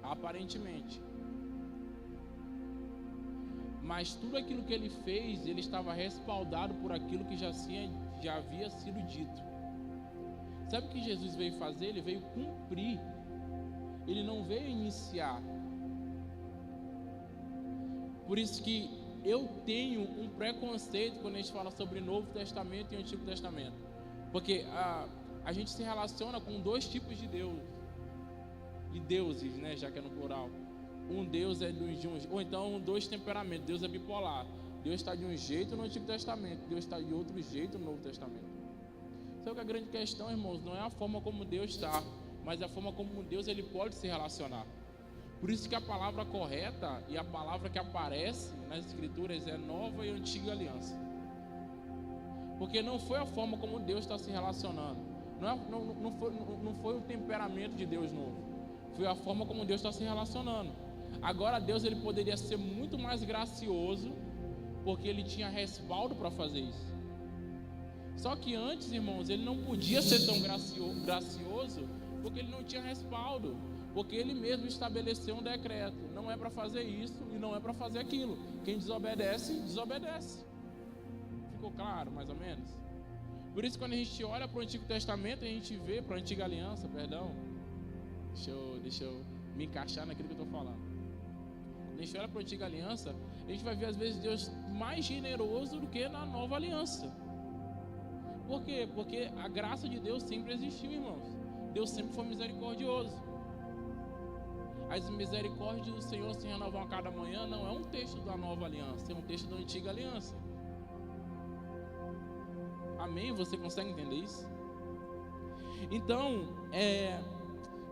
Aparentemente. Mas tudo aquilo que ele fez, ele estava respaldado por aquilo que já havia sido dito. Sabe o que Jesus veio fazer? Ele veio cumprir. Ele não veio iniciar. Por isso que eu tenho um preconceito quando a gente fala sobre Novo Testamento e Antigo Testamento. Porque a gente se relaciona com dois tipos de Deus. De deuses, né? Já que é no plural. Um Deus é de um... Ou então dois temperamentos. Deus é bipolar. Deus está de um jeito no Antigo Testamento. Deus está de outro jeito no Novo Testamento. Só que a grande questão, irmãos, não é a forma como Deus está, mas a forma como Deus ele pode se relacionar. Por isso que a palavra correta e a palavra que aparece nas Escrituras é nova e antiga aliança. Porque não foi a forma como Deus está se relacionando. Não foi o temperamento de Deus novo. Foi a forma como Deus está se relacionando. Agora Deus ele poderia ser muito mais gracioso, porque ele tinha respaldo para fazer isso. Só que antes, irmãos, ele não podia ser tão gracioso, porque ele não tinha respaldo, porque ele mesmo estabeleceu um decreto: não é para fazer isso e não é para fazer aquilo. Quem desobedece, desobedece. Ficou claro, mais ou menos? Por isso, quando a gente olha para o Antigo Testamento, a gente vê, para a Antiga Aliança, perdão, deixa eu me encaixar naquilo que eu estou falando. Quando a gente olha para a Antiga Aliança, a gente vai ver às vezes Deus mais generoso do que na Nova Aliança. Por quê? Porque a graça de Deus sempre existiu, irmãos. Deus sempre foi misericordioso. As misericórdias do Senhor se renovam a cada manhã não é um texto da Nova Aliança, é um texto da Antiga Aliança. Amém? Você consegue entender isso? Então,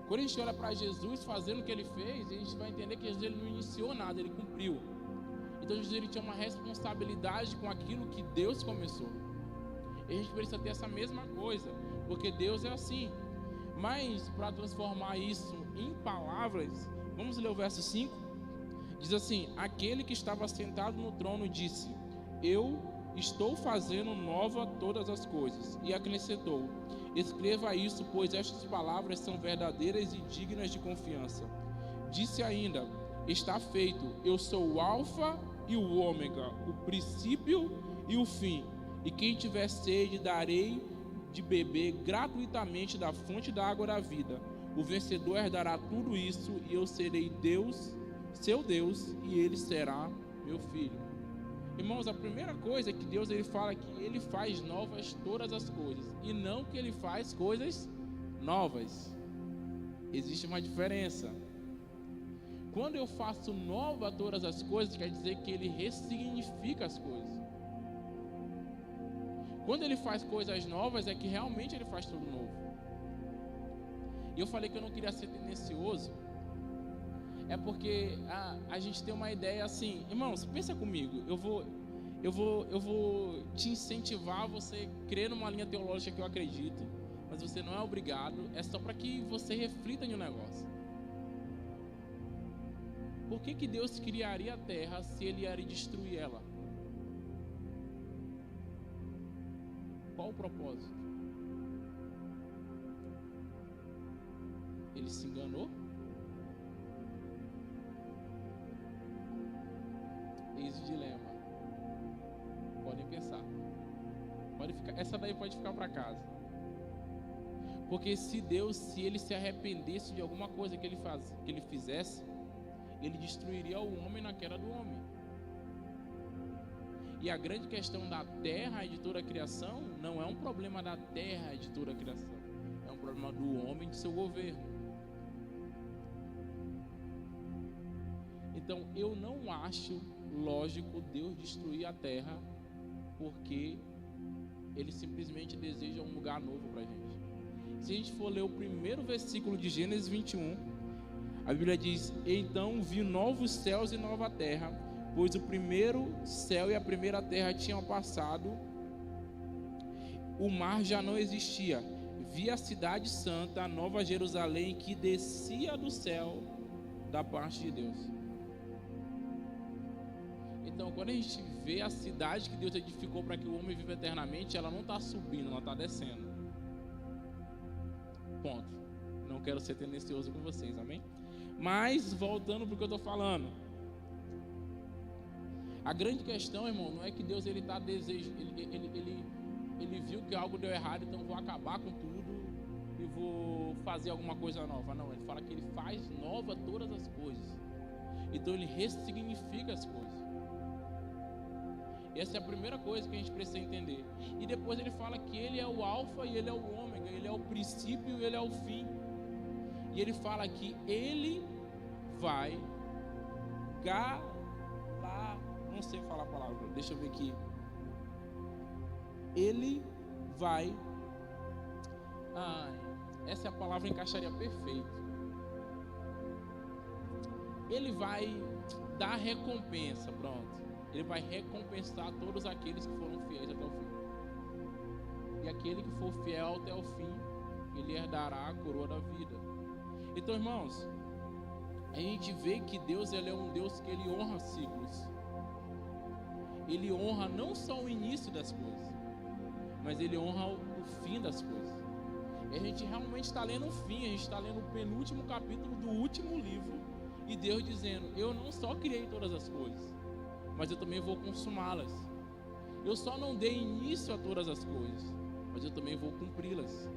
quando a gente olha para Jesus fazendo o que ele fez, a gente vai entender que Jesus ele não iniciou nada, ele cumpriu. Então Jesus ele tinha uma responsabilidade com aquilo que Deus começou. E a gente precisa ter essa mesma coisa, porque Deus é assim. Mas para transformar isso em palavras, vamos ler o verso 5. Diz assim: aquele que estava sentado no trono disse: eu estou fazendo nova todas as coisas. E acrescentou: escreva isso, pois estas palavras são verdadeiras e dignas de confiança. Disse ainda: está feito, eu sou o alfa e o ômega, o princípio e o fim. E quem tiver sede, darei de beber gratuitamente da fonte da água da vida. O vencedor herdará tudo isso, e eu serei Deus, seu Deus, e ele será meu filho. Irmãos, a primeira coisa é que Deus ele fala que ele faz novas todas as coisas, e não que ele faz coisas novas. Existe uma diferença. Quando eu faço nova todas as coisas, quer dizer que ele ressignifica as coisas. Quando ele faz coisas novas, é que realmente ele faz tudo novo. E eu falei que eu não queria ser tendencioso, é porque a gente tem uma ideia assim, irmãos, pensa comigo, eu vou te incentivar a você crer numa linha teológica que eu acredito, mas você não é obrigado, é só para que você reflita em um negócio. Por que Deus criaria a terra se ele iria destruir ela? Qual o propósito? Ele se enganou? Eis o dilema. Podem pensar. Essa daí pode ficar para casa. Porque se ele se arrependesse de alguma coisa que ele fizesse, ele destruiria o homem na queda do homem. E a grande questão da terra e de toda a criação não é um problema da terra e de toda a criação, é um problema do homem e de seu governo. Então eu não acho lógico Deus destruir a terra porque ele simplesmente deseja um lugar novo para a gente. Se a gente for ler o primeiro versículo de Gênesis 21, a Bíblia diz: então vi novos céus e nova terra, pois o primeiro céu e a primeira terra tinham passado, o mar já não existia. Vi a cidade santa, a nova Jerusalém, que descia do céu da parte de Deus. Então, quando a gente vê a cidade que Deus edificou para que o homem viva eternamente, ela não está subindo, ela está descendo. Ponto. Não quero ser tendencioso com vocês, amém? Mas, voltando para o que eu estou falando, a grande questão, irmão, não é que Deus ele está desejando, ele viu que algo deu errado, então vou acabar com tudo e vou fazer alguma coisa nova. Não, ele fala que ele faz nova todas as coisas. Então ele ressignifica as coisas. Essa é a primeira coisa que a gente precisa entender. E depois ele fala que ele é o alfa e ele é o ômega, ele é o princípio e ele é o fim. E ele fala que ele vai não sei falar a palavra, deixa eu ver aqui. Ele vai, essa é a palavra, encaixaria perfeito. Ele vai dar recompensa, pronto. Ele vai recompensar todos aqueles que foram fiéis até o fim. E aquele que for fiel até o fim, ele herdará a coroa da vida. Então, irmãos, a gente vê que Deus, ele é um Deus que ele honra ciclos. Ele honra não só o início das coisas, mas ele honra o fim das coisas. E a gente realmente está lendo o fim, a gente está lendo o penúltimo capítulo do último livro, e Deus dizendo: eu não só criei todas as coisas, mas eu também vou consumá-las. Eu só não dei início a todas as coisas, mas eu também vou cumpri-las.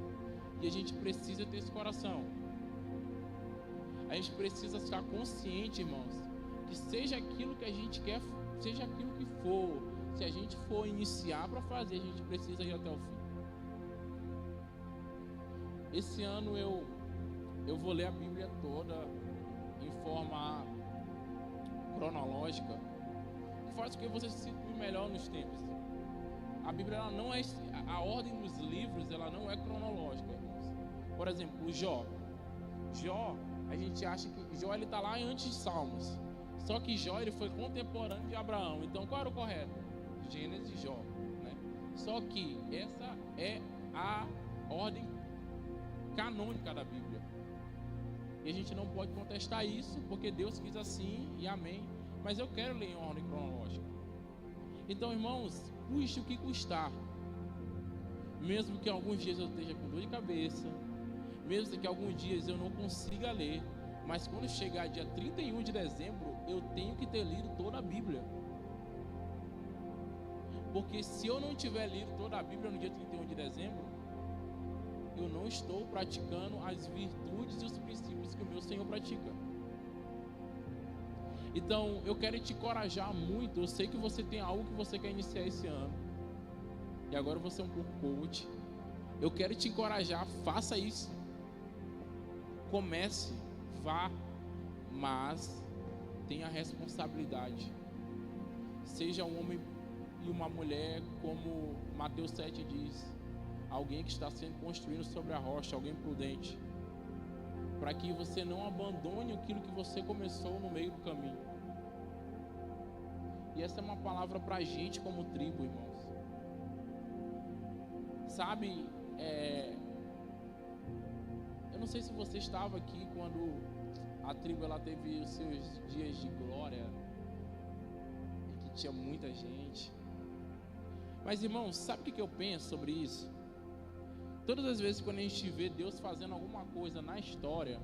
E a gente precisa ter esse coração. A gente precisa estar consciente, irmãos, que seja aquilo que a gente quer, seja aquilo que for, se a gente for iniciar para fazer, a gente precisa ir até o fim. Esse ano eu vou ler a Bíblia toda em forma cronológica, que faz com que você se situe melhor nos tempos. A Bíblia, ela não é, a ordem dos livros, ela não é cronológica, irmãos. Por exemplo, o Jó, a gente acha que Jó, ele está lá antes de Salmos. Só que Jó, ele foi contemporâneo de Abraão. Então qual era o correto? Gênesis e Jó, né? Só que essa é a ordem canônica da Bíblia. E a gente não pode contestar isso, porque Deus quis assim e amém. Mas eu quero ler em ordem cronológica. Então, irmãos, custe o que custar. Mesmo que alguns dias eu esteja com dor de cabeça, mesmo que alguns dias eu não consiga ler, mas quando chegar dia 31 de dezembro, eu tenho que ter lido toda a Bíblia. Porque se eu não tiver lido toda a Bíblia no dia 31 de dezembro, eu não estou praticando as virtudes e os princípios que o meu Senhor pratica. Então, eu quero te encorajar muito. Eu sei que você tem algo que você quer iniciar esse ano, e agora você é um pouco coach. Eu quero te encorajar, faça isso. Comece, vá, mas tenha responsabilidade. Seja um homem e uma mulher, como Mateus 7 diz, alguém que está sendo construído sobre a rocha, alguém prudente, para que você não abandone aquilo que você começou no meio do caminho. E essa é uma palavra para a gente como tribo, irmãos. Sabe, eu não sei se você estava aqui quando a tribo ela teve os seus dias de glória, e que tinha muita gente. Mas, irmãos, sabe o que eu penso sobre isso? Todas as vezes quando a gente vê Deus fazendo alguma coisa na história,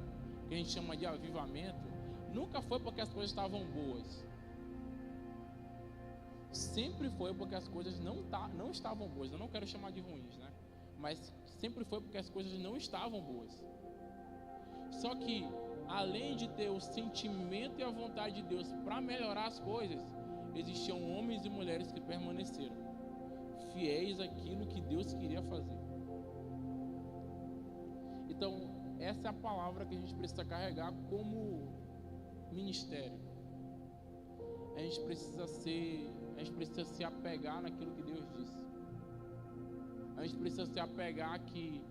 que a gente chama de avivamento, nunca foi porque as coisas estavam boas. Sempre foi porque as coisas não estavam boas. Eu não quero chamar de ruins, né? Mas sempre foi porque as coisas não estavam boas. Só que, além de ter o sentimento e a vontade de Deus para melhorar as coisas, existiam homens e mulheres que permaneceram fiéis àquilo que Deus queria fazer. Então, essa é a palavra que a gente precisa carregar como ministério. A gente precisa se apegar naquilo que Deus disse. A gente precisa se apegar que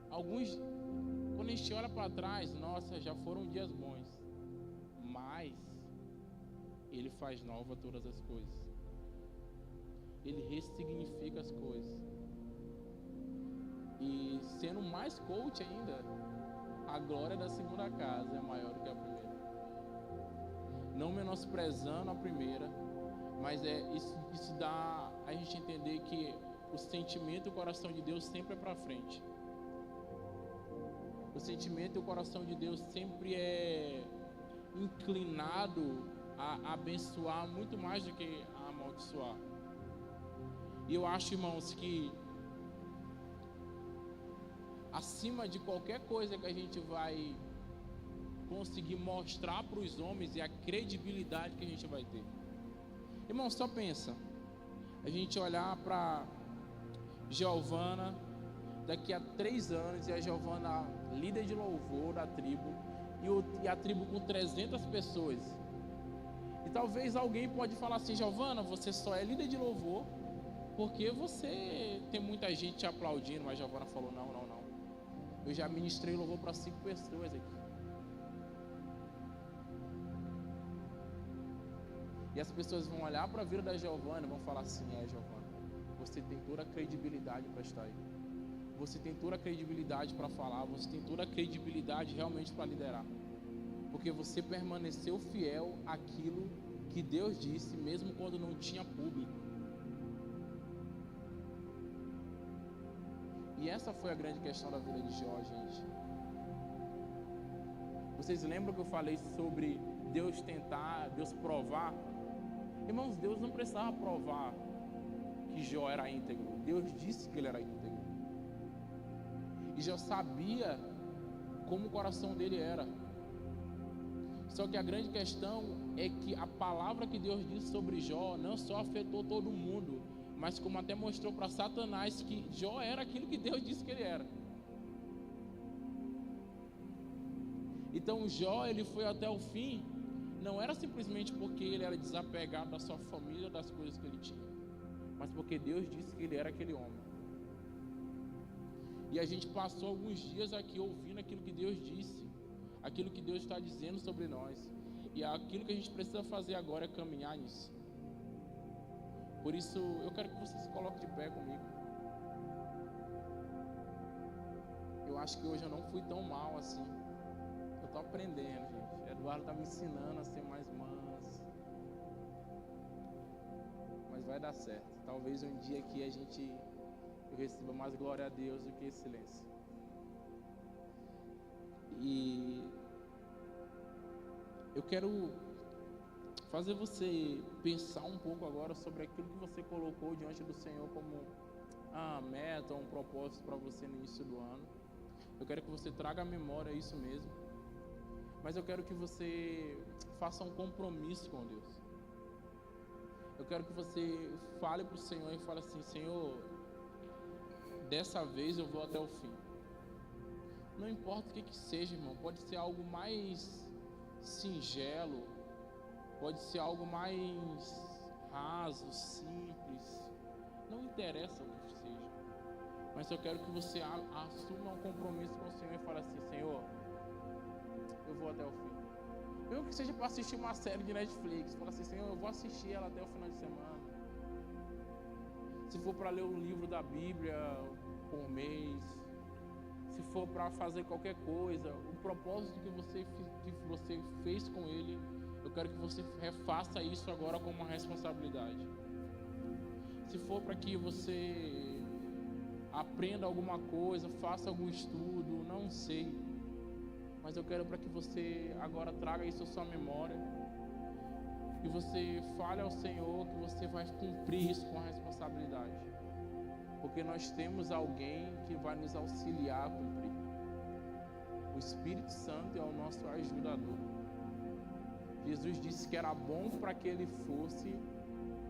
quando a gente olha para trás, nossa, já foram dias bons, mas Ele faz nova todas as coisas. Ele ressignifica as coisas. E sendo mais coach ainda, a glória da segunda casa é maior do que a primeira. Não menosprezando a primeira, mas isso dá a gente entender que o sentimento e o coração de Deus sempre é para frente. O sentimento e o coração de Deus sempre é inclinado a abençoar muito mais do que a amaldiçoar. E eu acho, irmãos, que acima de qualquer coisa que a gente vai conseguir mostrar para os homens é a credibilidade que a gente vai ter. Irmão, só pensa, a gente olhar para Giovana daqui a 3 anos, e a Giovana líder de louvor da tribo, e a tribo com 300 pessoas. E talvez alguém pode falar assim: Giovana, você só é líder de louvor porque você tem muita gente te aplaudindo. Mas Giovana falou: não. Eu já ministrei louvor para 5 pessoas aqui. E as pessoas vão olhar para a vida da Giovana e vão falar assim: Giovana, você tem toda a credibilidade para estar aí. Você tem toda a credibilidade para falar. Você tem toda a credibilidade realmente para liderar. Porque você permaneceu fiel àquilo que Deus disse, mesmo quando não tinha público. E essa foi a grande questão da vida de Jó, gente. Vocês lembram que eu falei sobre Deus tentar, Deus provar? Irmãos, Deus não precisava provar que Jó era íntegro. Deus disse que ele era íntegro. E Jó sabia como o coração dele era. Só que a grande questão é que a palavra que Deus disse sobre Jó não só afetou todo mundo, mas como até mostrou para Satanás que Jó era aquilo que Deus disse que ele era. Então Jó, ele foi até o fim, não era simplesmente porque ele era desapegado da sua família, das coisas que ele tinha, mas porque Deus disse que ele era aquele homem. E a gente passou alguns dias aqui ouvindo aquilo que Deus disse, aquilo que Deus está dizendo sobre nós. E aquilo que a gente precisa fazer agora é caminhar nisso. Por isso, eu quero que você se coloque de pé comigo. Eu acho que hoje eu não fui tão mal assim. Eu estou aprendendo, gente. Eduardo está me ensinando a ser mais manso. Mas vai dar certo. Talvez um dia aqui eu receba mais glória a Deus do que esse silêncio. E eu quero fazer você pensar um pouco agora sobre aquilo que você colocou diante do Senhor como uma meta, um propósito para você no início do ano. Eu quero que você traga à memória isso mesmo. Mas eu quero que você faça um compromisso com Deus. Eu quero que você fale para o Senhor e fale assim: Senhor, dessa vez eu vou até o fim. Não importa o que seja, irmão. Pode ser algo mais singelo, pode ser algo mais raso, simples. Não interessa o que seja. Mas eu quero que você assuma um compromisso com o Senhor e fale assim: Senhor, eu vou até o fim. Mesmo que seja para assistir uma série de Netflix, fala assim: Senhor, eu vou assistir ela até o final de semana. Se for para ler um livro da Bíblia por mês, se for para fazer qualquer coisa, o propósito que você fez com ele, eu quero que você refaça isso agora como uma responsabilidade. Se for para que você aprenda alguma coisa, faça algum estudo, não sei, mas eu quero para que você agora traga isso à sua memória e você fale ao Senhor que você vai cumprir isso com a responsabilidade, porque nós temos alguém que vai nos auxiliar a cumprir. O Espírito Santo é o nosso ajudador. Jesus disse que era bom para que ele fosse,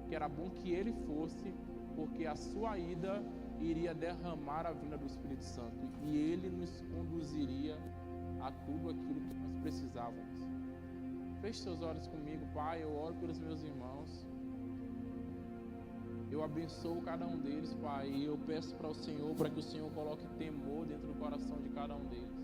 que era bom que ele fosse, porque a sua ida iria derramar a vinda do Espírito Santo e ele nos conduziria a tudo aquilo que nós precisávamos. Feche seus olhos comigo, Pai. Eu oro pelos meus irmãos. Eu abençoo cada um deles, Pai, e eu peço para o Senhor, para que o Senhor coloque temor dentro do coração de cada um deles.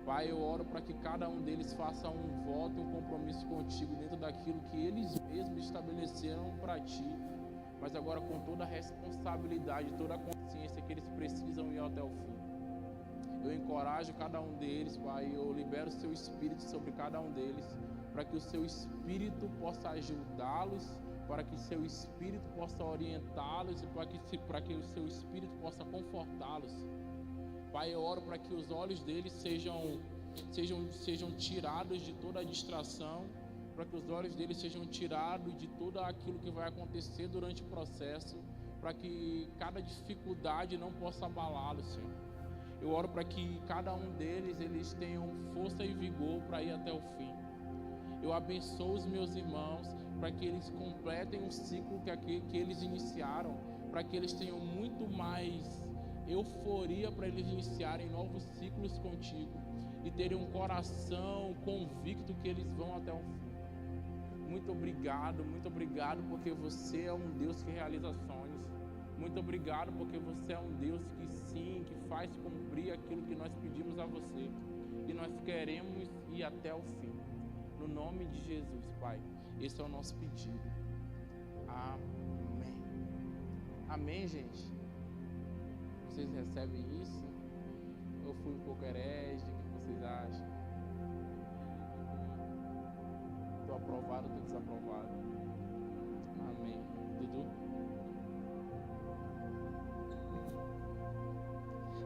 Pai, eu oro para que cada um deles faça um voto, um compromisso contigo dentro daquilo que eles mesmos estabeleceram para Ti, mas agora com toda a responsabilidade, toda a consciência que eles precisam ir até o fim. Eu encorajo cada um deles, Pai, eu libero o Seu Espírito sobre cada um deles, para que o Seu Espírito possa ajudá-los, para que Seu Espírito possa orientá-los e para que o Seu Espírito possa confortá-los. Pai, eu oro para que os olhos deles sejam tirados de toda a distração, para que os olhos deles sejam tirados de tudo aquilo que vai acontecer durante o processo, para que cada dificuldade não possa abalá-los, Senhor. Eu oro para que cada um deles, eles tenham força e vigor para ir até o fim. Eu abençoo os meus irmãos, para que eles completem o ciclo que eles iniciaram, para que eles tenham muito mais euforia para eles iniciarem novos ciclos contigo e terem um coração convicto que eles vão até o fim. Muito obrigado, porque você é um Deus que realiza sonhos. Muito obrigado, porque você é um Deus que sim, que faz cumprir aquilo que nós pedimos a você. E nós queremos ir até o fim. No nome de Jesus, Pai. Esse é o nosso pedido. Amém. Amém, gente? Vocês recebem isso? Eu fui um pouco herege? O que vocês acham? aprovado do que desaprovado. Amém. Dudu?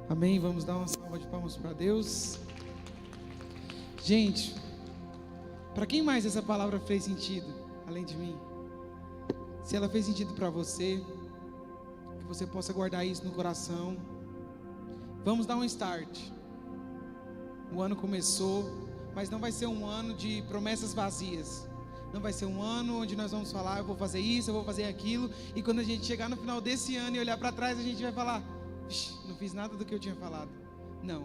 Amém. Vamos dar uma salva de palmas para Deus. Gente, para quem mais essa palavra fez sentido, além de mim? Se ela fez sentido para você, que você possa guardar isso no coração. Vamos dar um start. O ano começou, mas não vai ser um ano de promessas vazias. Não vai ser um ano onde nós vamos falar, eu vou fazer isso, eu vou fazer aquilo. E quando a gente chegar no final desse ano e olhar para trás, a gente vai falar, não fiz nada do que eu tinha falado. Não,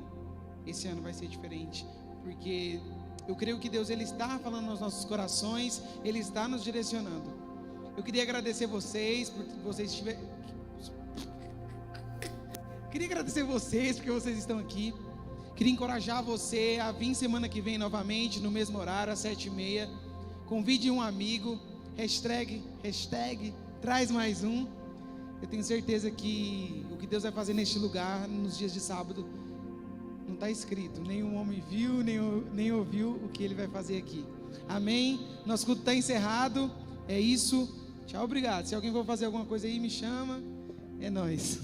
esse ano vai ser diferente. Porque eu creio que Deus, Ele está falando nos nossos corações, Ele está nos direcionando. Eu queria agradecer vocês, por vocês estiverem... Queria agradecer vocês, porque vocês estão aqui. Queria encorajar você a vir semana que vem novamente, no mesmo horário, às 7h30. Convide um amigo, hashtag, traz mais um. Eu tenho certeza que o que Deus vai fazer neste lugar, nos dias de sábado, não está escrito. Nenhum homem viu, nem ouviu o que Ele vai fazer aqui. Amém? Nosso culto está encerrado. É isso. Tchau, obrigado. Se alguém for fazer alguma coisa aí, me chama. É nóis.